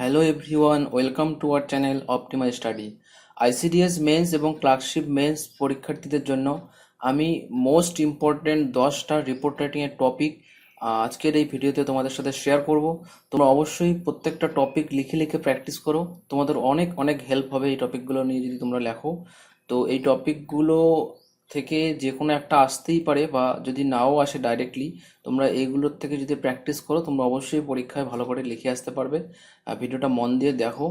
Hello everyone, welcome to our channel optimal study. ICDS mains এবং clerkship mains পরীক্ষার্থীদের জন্য আমি মোস্ট ইম্পর্টেন্ট 10টা রিপোর্ট রাইটিংয়ের টপিক আজকের এই ভিডিওতে তোমাদের সাথে শেয়ার করব। তোমরা অবশ্যই প্রত্যেকটা টপিক লিখে লিখে প্র্যাকটিস করো, তোমাদের অনেক অনেক হেল্প হবে এই টপিকগুলো নিয়ে যদি তোমরা লেখো। তো এই টপিকগুলো থেকে যে কোনো একটা আসতেই পারে, বা যদি নাও আসে ডাইরেক্টলি, তোমরা এইগুলোর থেকে যদি প্র্যাকটিস করো তোমরা অবশ্যই পরীক্ষায় ভালো করে লিখে আসতে পারবে। ভিডিওটা মন দিয়ে দেখো।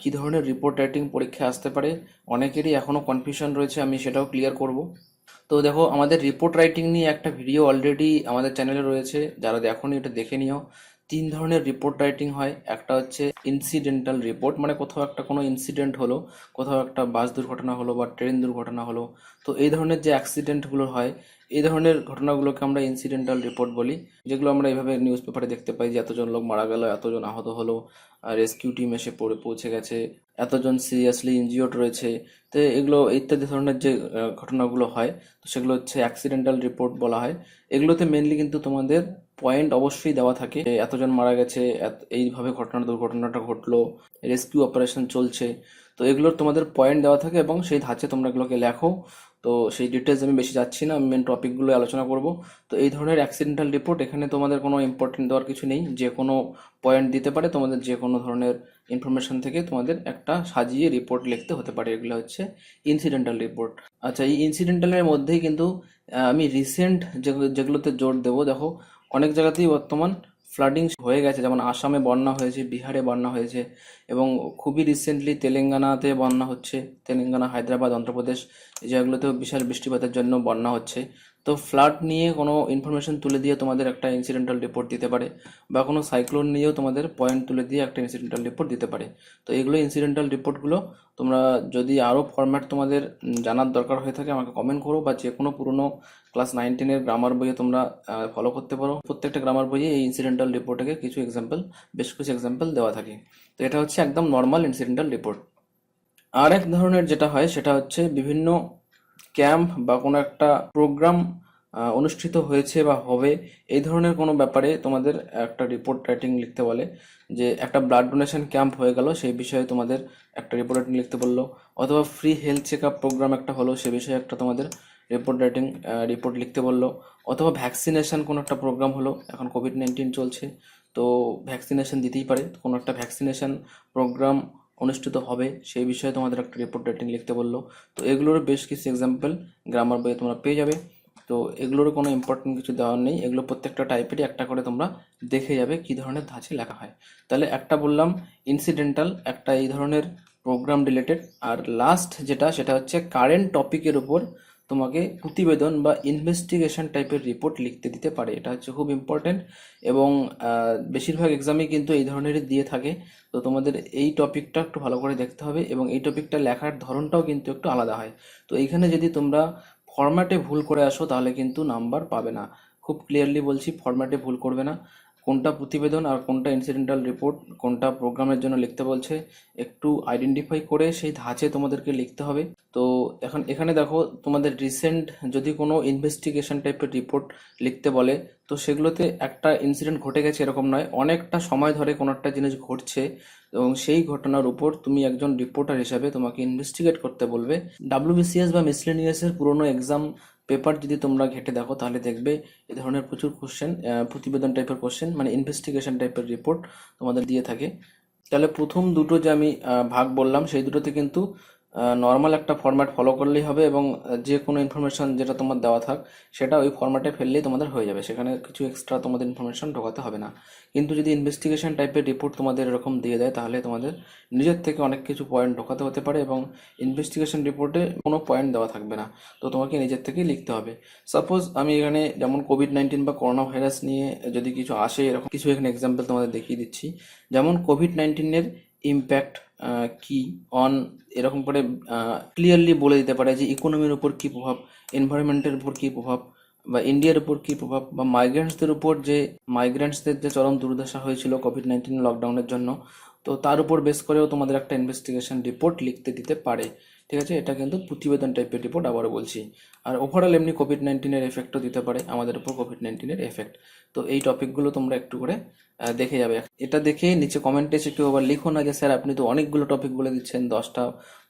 কি ধরনের রিপোর্ট রাইটিং পরীক্ষায় আসতে পারে, অনেকেরই এখনো কনফিউশন রয়েছে, আমি সেটাও ক্লিয়ার করব। তো দেখো, আমাদের রিপোর্ট রাইটিং নিয়ে একটা ভিডিও অলরেডি আমাদের চ্যানেলে রয়েছে, যারা দেখোনি এটা দেখে নিও। 3 ধরনের রিপোর্ট রাইটিং হয়। একটা হচ্ছে ইনসিডেন্টাল রিপোর্ট, মানে কোথাও একটা কোনো ইনসিডেন্ট হলো, কোথাও একটা বাস দুর্ঘটনা হলো বা ট্রেন দুর্ঘটনা হলো, তো এই ধরনের যে অ্যাক্সিডেন্টগুলো হয়, এই ধরনের ঘটনাগুলোকে আমরা ইনসিডেন্টাল রিপোর্ট বলি। যেগুলো আমরা এইভাবে নিউজ পেপারে দেখতে পাই যে এতজন লোক মারা গেল, এতজন আহত হলো, রেস্কিউ টিম এসে পৌঁছে গেছে, এতজন সিরিয়াসলি ইনজিওর্ড রয়েছে। তো এগুলো ইত্যাদি ধরনের যে ঘটনাগুলো হয়, তো সেগুলো হচ্ছে অ্যাক্সিডেন্টাল রিপোর্ট বলা হয়। এগুলোতে মেনলি কিন্তু তোমাদের পয়েন্ট অবশ্যই দেওয়া থাকে যে এতজন মারা গেছে, এইভাবে দুর্ঘটনাটা ঘটলো, রেস্কিউ অপারেশন চলছে। তো এগুলোর তোমাদের পয়েন্ট দেওয়া থাকে এবং সেই ধাঁচে তোমরা এগুলোকে লেখো। তো সেই ডিটেলস আমি বেশি যাচ্ছি না, আমি মেন টপিকগুলো আলোচনা করব। তো এই ধরনের অ্যাক্সিডেন্টাল রিপোর্ট, এখানে তোমাদের কোনো ইম্পর্টেন্ট দেওয়ার কিছু নেই, যে কোনো পয়েন্ট দিতে পারে, তোমাদের যে কোনো ধরনের ইনফরমেশন থেকে তোমাদের একটা সাজিয়ে রিপোর্ট লিখতে হতে পারে। এগুলো হচ্ছে ইনসিডেন্টাল রিপোর্ট। আচ্ছা, এই ইনসিডেন্টালের মধ্যেই কিন্তু আমি রিসেন্ট যেগুলোতে জোর দেবো। দেখো, অনেক জায়গাতেই বর্তমান ফ্লাডিং হয়ে গেছে, যেমন আসামে বন্যা হয়েছে, বিহারে বন্যা হয়েছে, এবং খুবই রিসেন্টলি তেলেঙ্গানাতে বন্যা হচ্ছে। তেলেঙ্গানা, হায়দ্রাবাদ, অন্ধ্রপ্রদেশ, এই জায়গাগুলোতেও বিশাল বৃষ্টিপাতের জন্য বন্যা হচ্ছে। তো ফ্লাড নিয়ে কোনো ইনফরমেশন তুলে দিয়ে তোমাদের একটা ইনসিডেন্টাল রিপোর্ট দিতে পারে, বা কোনো সাইক্লোন নিয়েও তোমাদের পয়েন্ট তুলে দিয়ে একটা ইনসিডেন্টাল রিপোর্ট দিতে পারে। তো এগুলো ইনসিডেন্টাল রিপোর্টগুলো তোমরা যদি আরও ফরম্যাট তোমাদের জানার দরকার হয়ে থাকে আমাকে কমেন্ট করো, বা যে কোনো পুরনো ক্লাস 9-10-এর গ্রামার বইয়ে তোমরা ফলো করতে পারো। প্রত্যেকটা গ্রামার বইয়ে এই ইনসিডেন্টাল রিপোর্টকে বেশ কিছু এক্সাম্পল দেওয়া থাকে। তো এটা হচ্ছে একদম নর্মাল ইনসিডেন্টাল রিপোর্ট। আর এক ধরনের যেটা হয় সেটা হচ্ছে বিভিন্ন ক্যাম্প বা কোনো একটা প্রোগ্রাম অনুষ্ঠিত হয়েছে বা হবে, এই ধরনের কোনো ব্যাপারে তোমাদের একটা রিপোর্ট রাইটিং লিখতে বলে। যে একটা ব্লাড ডোনেশন ক্যাম্প হয়ে গেল, সেই বিষয়ে তোমাদের একটা রিপোর্ট রাইটিং লিখতে বললো, অথবা free health check up programme একটা হলো, সে বিষয়ে একটা তোমাদের রিপোর্ট লিখতে বললো, অথবা ভ্যাকসিনেশন কোনো একটা প্রোগ্রাম হলো, এখন কোভিড-19 চলছে, তো ভ্যাকসিনেশন দিতেই পারে, কোনো একটা ভ্যাকসিনেশন প্রোগ্রাম অনুষ্ঠিত হবে, সেই বিষয়ে তোমাদের একটা রিপোর্ট রাইটিং লিখতে বললো। তো এগুলোর বেশ কিছু এক্সাম্পল গ্রামার বইয়ে তোমরা পেয়ে যাবে। তো এগুলোর কোনো ইম্পর্টেন্ট কিছু দেওয়ার নেই, এগুলো প্রত্যেকটা টাইপেরই একটা করে তোমরা দেখে যাবে কী ধরনের ধাঁচে লেখা হয়। তাহলে একটা বললাম ইনসিডেন্টাল, একটা এই ধরনের প্রোগ্রাম রিলেটেড, আর লাস্ট যেটা সেটা হচ্ছে কারেন্ট টপিকের উপর তোমাকে প্রতিবেদন বা ইনভেস্টিগেশন টাইপের রিপোর্ট লিখতে দিতে পারে। এটা হচ্ছে খুব ইম্পর্টেন্ট, এবং বেশিরভাগ এক্সামে কিন্তু এই ধরনেরই দিয়ে থাকে। তো তোমাদের এই টপিকটা একটু ভালো করে দেখতে হবে, এবং এই টপিকটা লেখার ধরনটাও কিন্তু একটু আলাদা হয়। তো এইখানে যদি তোমরা ফরম্যাটে ভুল করে আসো তাহলে কিন্তু নাম্বার পাবে না। খুব ক্লিয়ারলি বলছি, ফরম্যাটে ভুল করবে না। কোনটা প্রতিবেদন আর কোনটা ইনসিডেন্টাল রিপোর্ট, কোনটা প্রোগ্রামের জন্য লিখতে বলছে, একটু আইডেন্টিফাই করে সেই ধাঁচে তোমাদেরকে লিখতে হবে। তো এখন এখানে দেখো, তোমাদের রিসেন্ট যদি কোনো ইনভেস্টিগেশন টাইপের রিপোর্ট লিখতে বলে, তো সেগুলোতে একটা ইনসিডেন্ট ঘটে গেছে এরকম নয়, অনেকটা সময় ধরে কোনো একটা জিনিস ঘটছে, এবং সেই ঘটনার উপর তুমি একজন রিপোর্টার হিসাবে তোমাকে ইনভেস্টিগেট করতে বলবে। ডাব্লিউবিসিএস বা মিসলেনিয়াসের পুরোনো এক্সাম পেপার যদি তোমরা ঘেটে দেখো তাহলে দেখবে এই ধরনের প্রচুর কোশ্চেন, প্রতিবেদন টাইপের কোশ্চেন, মানে ইনভেস্টিগেশন টাইপের রিপোর্ট তোমাদের দিয়ে থাকে। তাহলে প্রথম দুটো যে আমি ভাগ বললাম, সেই দুটোতে কিন্তু নর্মাল একটা ফরম্যাট ফলো করলেই হবে, এবং যে কোনো ইনফরমেশন যেটা তোমার দেওয়া থাক সেটা ওই ফরম্যাটে ফেললেই তোমাদের হয়ে যাবে, সেখানে কিছু এক্সট্রা তোমাদের ইনফরমেশন ঢোকাতে হবে না। কিন্তু যদি ইনভেস্টিগেশন টাইপের রিপোর্ট তোমাদের এরকম দিয়ে দেয় তাহলে তোমাদের নিজের থেকে অনেক কিছু পয়েন্ট ঢোকাতে হতে পারে, এবং ইনভেস্টিগেশন রিপোর্টে কোনো পয়েন্ট দেওয়া থাকবে না, তো তোমাকে নিজের থেকেই লিখতে হবে। সাপোজ আমি এখানে যেমন কোভিড-19 বা করোনা ভাইরাস নিয়ে যদি কিছু আসে, এরকম কিছু এখানে এক্সাম্পল তোমাদের দেখিয়ে দিচ্ছি। যেমন কোভিড-19-এর ইম্প্যাক্ট কি অন, এরকম করে ক্লিয়ারলি বলে দিতে পারে যে ইকোনমির উপর কী প্রভাব, এনভায়রনমেন্টের উপর কী প্রভাব, বা ইন্ডিয়ার উপর কী প্রভাব, বা মাইগ্রেন্টসদের যে চরম দুর্দশা হয়েছিল কোভিড-19 লকডাউনের জন্য, তো তার উপর বেস করেও তোমাদের একটা ইনভেস্টিগেশন রিপোর্ট লিখতে দিতে পারে। ঠিক আছে, এটা কিন্তু প্রতিবেদন টাইপের রিপোর্ট, আবারও বলছি। আর ওভারঅল এমনি কোভিড-19 এফেক্টও দিতে পারে আমাদের উপর, কোভিড-19 এফেক্ট। তো এই টপিকগুলো তোমরা একটু করে দেখে যাবে। এটা দেখে নিচে কমেন্টে এসে কেউ আবার লিখো না যে স্যার আপনি তো অনেকগুলো টপিক বলে দিচ্ছেন, 10টা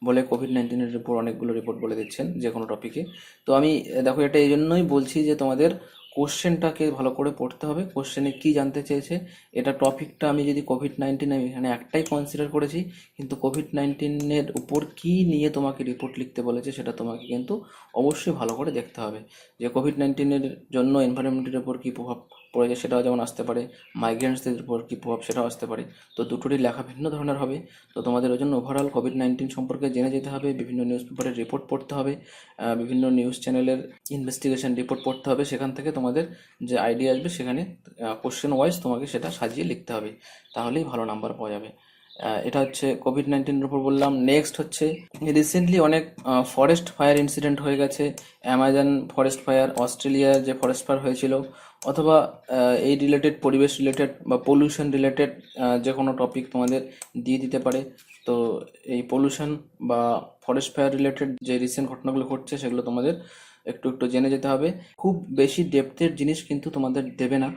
বলে কোভিড-19 উপর অনেকগুলো রিপোর্ট বলে দিচ্ছেন যে কোনো টপিকে। তো আমি দেখো এটা এই জন্যই বলছি যে তোমাদের কোশ্চেনটাকে ভালো করে পড়তে হবে, কোশ্চেনে কি জানতে চেয়েছে। এটা টপিকটা আমি যদি কোভিড-19 আমি এখানে একটাই কনসিডার করেছি, কিন্তু কোভিড-19 উপর কি নিয়ে তোমাকে রিপোর্ট লিখতে বলেছে সেটা তোমাকে কিন্তু অবশ্যই ভালো করে দেখতে হবে। যে কোভিড-19 জন্য এনভায়রনমেন্টের উপর কী প্রভাব পড়েছে সেটাও যেমন আসতে পারে, মাইগ্রেন্টসদের উপর কী প্রভাব সেটাও আসতে পারে। তো দুটোরই লেখা ভিন্ন ধরনের হবে। তো তোমাদের ওই জন্য ওভারঅল কোভিড-19 সম্পর্কে জেনে যেতে হবে, বিভিন্ন নিউজ পেপারের রিপোর্ট পড়তে হবে, বিভিন্ন নিউজ চ্যানেলের ইনভেস্টিগেশন রিপোর্ট পড়তে হবে। সেখান থেকে তোমাদের যে আইডিয়া আসবে সেখানে কোশ্চেন ওয়াইজ তোমাকে সেটা সাজিয়ে লিখতে হবে, তাহলেই ভালো নাম্বার পাওয়া যাবে। এটা হচ্ছে কোভিড-19 উপর বললাম। নেক্সট হচ্ছে রিসেন্টলি অনেক ফরেস্ট ফায়ার ইনসিডেন্ট হয়ে গেছে, অ্যামাজন ফরেস্ট ফায়ার, অস্ট্রেলিয়ার যে ফরেস্ট ফায়ার হয়েছিল, অথবা এই রিলেটেড, পরিবেশ রিলেটেড বা পলিউশন রিলেটেড যে কোনো টপিক তোমাদের দিয়ে দিতে পারে। তো এই পলিউশন বা ফরেস্ট ফায়ার রিলেটেড যে রিসেন্ট ঘটনাগুলো ঘটছে সেগুলো তোমাদের একটু একটু জেনে যেতে হবে। খুব বেশি ডেপথের জিনিস কিন্তু তোমাদের দেবে না,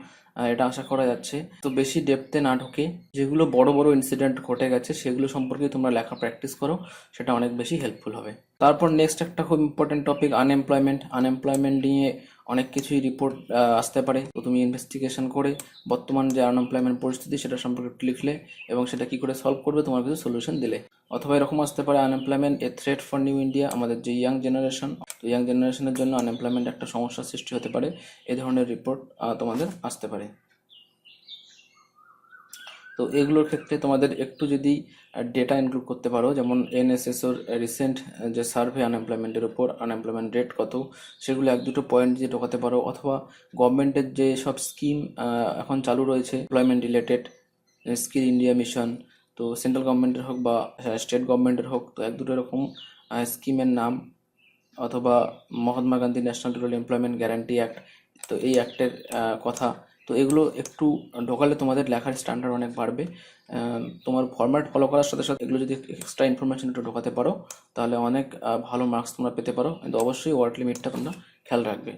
এটা আশা করা যাচ্ছে। তো বেশি ডেপথে না ঢুকে যেগুলো বড় বড় ইনসিডেন্ট ঘটে গেছে সেগুলো সম্পর্কে তোমরা লেখা প্র্যাকটিস করো, সেটা অনেক বেশি হেল্পফুল হবে। তারপর নেক্সট একটা খুব ইম্পর্টেন্ট টপিক আনএমপ্লয়মেন্ট নিয়ে অনেক কিছুই রিপোর্ট আসতে পারে। তো তুমি ইনভেস্টিগেশন করে বর্তমান যে আনএমপ্লয়মেন্ট পরিস্থিতি সেটা সম্পর্কে একটু লিখলে এবং সেটা কি করে সলভ করবে তোমার কিছু সলিউশন দিলে। অথবা এরকম আসতে পারে, unemployment A threat for new India, আমাদের যে ইয়াং জেনারেশন, তো ইয়াং জেনারেশনের জন্য আনএমপ্লয়মেন্ট একটা সমস্যার সৃষ্টি হতে পারে। এই ধরনের রিপোর্ট তোমাদের আসতে পারে। তো এগুলোর ক্ষেত্রে তোমাদের একটু যদি ডেটা ইনক্লুড করতে পারো, যেমন এনএসএসওর রিসেন্ট যে সার্ভে আনএমপ্লয়মেন্টের উপর, আনএমপ্লয়মেন্ট রেট কত, সেগুলো এক দুটো পয়েন্ট দিয়ে ঢোকাতে পারো। অথবা গভর্নমেন্টের যে সব স্কিম এখন চালু রয়েছে employment related, skill India mission, তো সেন্ট্রাল গভর্নমেন্টের হোক বা স্টেট গভর্নমেন্টের হোক, তো এক দুটো এরকম স্কিমের নাম, অথবা Mahatma Gandhi national rural employment guarantee act, তো এই অ্যাক্টের কথা। তো এগুলো একটু ঢোকালে তোমাদের লেখার স্ট্যান্ডার্ড অনেক বাড়বে। তোমার ফরম্যাট ফলো করার সাথে সাথে এগুলো যদি এক্সট্রা ইনফরমেশন একটু ঢোকাতে পারো তাহলে অনেক ভালো মার্কস তোমরা পেতে পারো, কিন্তু অবশ্যই ওয়ার্ড লিমিটটা তোমরা খেয়াল রাখবে।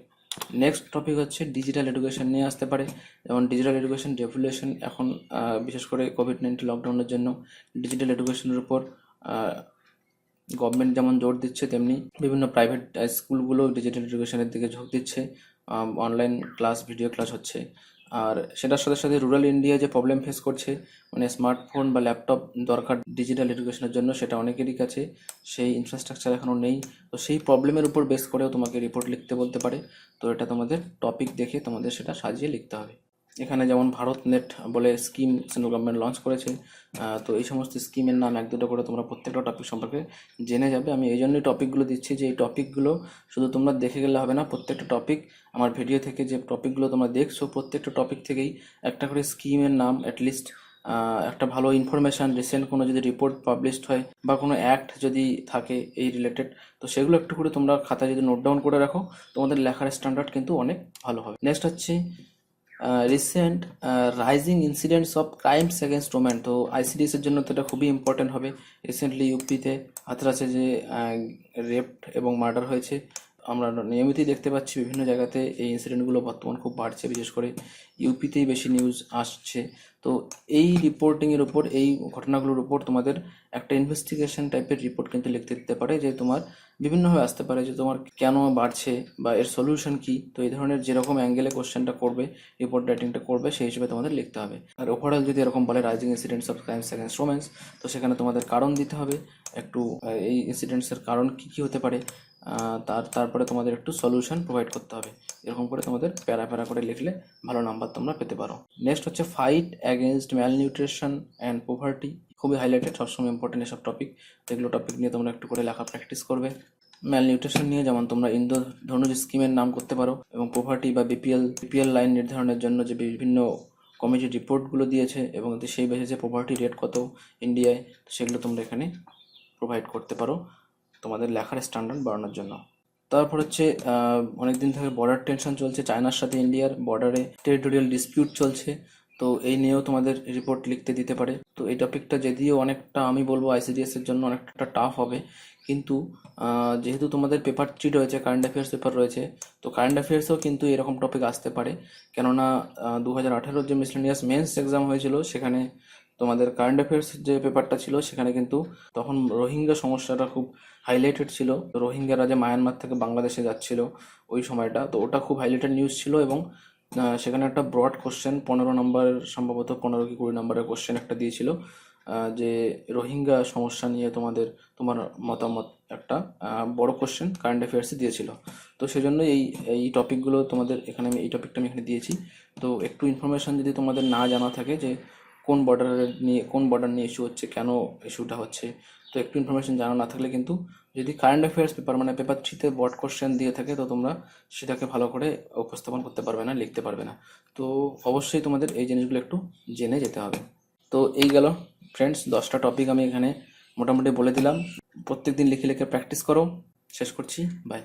নেক্সট টপিক হচ্ছে ডিজিটাল এডুকেশন নিয়ে আসতে পারে, যেমন ডিজিটাল এডুকেশন রেভলিউশন এখন বিশেষ করে কোভিড-19 লকডাউনের জন্য ডিজিটাল এডুকেশনের উপর গভর্নমেন্ট যেমন জোর দিচ্ছে, তেমনি বিভিন্ন প্রাইভেট স্কুলগুলো ডিজিটাল এডুকেশনের দিকে ঝোঁক দিচ্ছে, অনলাইন ক্লাস, ভিডিও ক্লাস হচ্ছে। আর সেটার সাথে সাথে রুরাল ইন্ডিয়া যে প্রবলেম ফেস করছে, মানে স্মার্টফোন বা ল্যাপটপ দরকার ডিজিটাল এডুকেশনের জন্য, সেটা অনেকেরই কাছে সেই ইনফ্রাস্ট্রাকচার এখনও নেই। তো সেই প্রবলেমের উপর বেস করেও তোমাকে রিপোর্ট লিখতে বলতে পারে। তো এটা তোমাদের টপিক দেখে তোমাদের সেটা সাজিয়ে লিখতে হবে। এখানে যেমন ভারত নেট বলে স্কিম সেন্ট্রাল গভর্নমেন্ট লঞ্চ করেছে, তো এই সমস্ত স্কিমের নাম এক দুটো করে তোমরা প্রত্যেকটা টপিক সম্পর্কে জেনে যাবে। আমি এই জন্যই টপিকগুলো দিচ্ছি যে এই টপিকগুলো শুধু তোমরা দেখে গেলে হবে না, প্রত্যেকটা টপিক আমার ভিডিও থেকে যে টপিকগুলো তোমরা দেখছো প্রত্যেকটা টপিক থেকেই একটা করে স্কিমের নাম, অ্যাটলিস্ট একটা ভালো ইনফরমেশান, রিসেন্ট কোনো যদি রিপোর্ট পাবলিশড হয় বা কোনো অ্যাক্ট যদি থাকে এই রিলেটেড, তো সেগুলো একটু করে তোমরা খাতায় যদি নোট ডাউন করে রাখো তোমাদের লেখার স্ট্যান্ডার্ড কিন্তু অনেক ভালো হবে। নেক্সট হচ্ছে recent rising incidents of crimes against women. তো আইসিডিএসের জন্য তো এটা খুবই ইম্পর্টেন্ট হবে। রিসেন্টলি ইউপিতে হাথরাসে যে রেপ এবং মার্ডার হয়েছে, আমরা নিয়মিতই দেখতে পাচ্ছি বিভিন্ন জায়গাতে এই ইনসিডেন্টগুলো বর্তমান খুব বাড়ছে, বিশেষ করে ইউপিতেই বেশি নিউজ আসছে। তো এই রিপোর্টিংয়ের উপর, এই ঘটনাগুলোর উপর তোমাদের একটা ইনভেস্টিগেশন টাইপের রিপোর্ট কিন্তু লিখতে দিতে পারে, যে তোমার বিভিন্নভাবে আসতে পারে যে তোমার কেন বাড়ছে বা এর সলিউশন কি। তো এই ধরনের যেরকম অ্যাঙ্গেলে কোশ্চেনটা করবে, রিপোর্ট রাইটিংটা করবে, সেই হিসেবে তোমাদের লিখতে হবে। আর ওভারঅল যদি এরকম বলে rising incidents of crimes against women's, তো সেখানে তোমাদের কারণ দিতে হবে একটু, এই ইনসিডেন্টসের কারণ কি কি হতে পারে, তারপরে তোমাদের একটু সলিউশন প্রোভাইড করতে হবে। এরকম করে তোমাদের প্যারা প্যারা করে লিখলে ভালো নাম্বার তোমরা পেতে পারো। নেক্সট হচ্ছে fight against malnutrition and poverty, খুবই হাইলাইটেড, সবসময় ইম্পর্টেন্ট এসব টপিক। এগুলো টপিক নিয়ে তোমরা একটু করে লেখা প্র্যাকটিস করবে। ম্যালনিউট্রিশন নিয়ে যেমন তোমরা ইন্দ্রধনুষ স্কিমের নাম করতে পারো, এবং পোভার্টি বা বিপিএল লাইন নির্ধারণের জন্য যে বিভিন্ন কমিটির রিপোর্টগুলো দিয়েছে এবং সেই বেসিসে পোভার্টি রেট কত ইন্ডিয়ায়, সেগুলো তোমরা এখানে প্রোভাইড করতে পারো তোমাদের লেখার স্ট্যান্ডার্ড বাড়ানোর জন্য। তারপর হচ্ছে অনেকদিন থেকে বর্ডার টেনশন চলছে, চায়নার সাথে ইন্ডিয়ার বর্ডারে টেরিটোরিয়াল ডিসপিউট চলছে। তো এই নিয়েও তোমাদের রিপোর্ট লিখতে দিতে পারে। তো এই টপিকটা যদিও অনেকটা আমি বলবো আইসিডিএস এর জন্য অনেকটা টাফ হবে, কিন্তু যেহেতু তোমাদের পেপার 3 রয়েছে, কারেন্ট অ্যাফেয়ার্স পেপার রয়েছে, তো কারেন্ট অ্যাফেয়ার্সও কিন্তু এরকম টপিক আসতে পারে। কেননা 2018 যে মিসলেনিয়াস মেন্স এক্সাম হয়েছিল সেখানে তোমাদের কারেন্ট অ্যাফেয়ার্স যে পেপারটা ছিল সেখানে কিন্তু তখন রোহিঙ্গা সমস্যাটা খুব হাইলাইটেড ছিল। রোহিঙ্গারা যে মায়ানমার থেকে বাংলাদেশে যাচ্ছিল ওই সময়টা, তো ওটা খুব হাইলাইটেড নিউজ ছিল। এবং সেখানে একটা ব্রড কোশ্চেন 15 নম্বর, সম্ভবত 15 কি 20 নম্বরের কোশ্চেন একটা দিয়েছিল, যে রোহিঙ্গা সমস্যা নিয়ে তোমার মতামত, একটা বড় কোশ্চেন কারেন্ট অ্যাফেয়ার্সে দিয়েছিল। তো সেজন্য এই এই টপিকগুলো তোমাদের এখানে আমি এই টপিকটা আমি এখানে দিয়েছি। তো একটু ইনফরমেশন যদি তোমাদের না জানা থাকে যে কোন বর্ডার নিয়ে ইস্যু হচ্ছে, কেন ইস্যুটা হচ্ছে, তো একটু ইনফরমেশন জানা না থাকলে কিন্তু যদি কারেন্ট অ্যাফেয়ার্স পেপার মানে পেপার 3-তে বড় কোশ্চেন দিয়ে থাকে তো তোমরা সেটাকে ভালো করে উপস্থাপন করতে পারবে না, লিখতে পারবে না। তো অবশ্যই তোমাদের এই জিনিসগুলো একটু জেনে যেতে হবে। তো এই গেল ফ্রেন্ডস 10টা টপিক আমি এখানে মোটামুটি বলে দিলাম। প্রত্যেকদিন লিখে লিখে প্র্যাকটিস করো। শেষ করছি, বাই।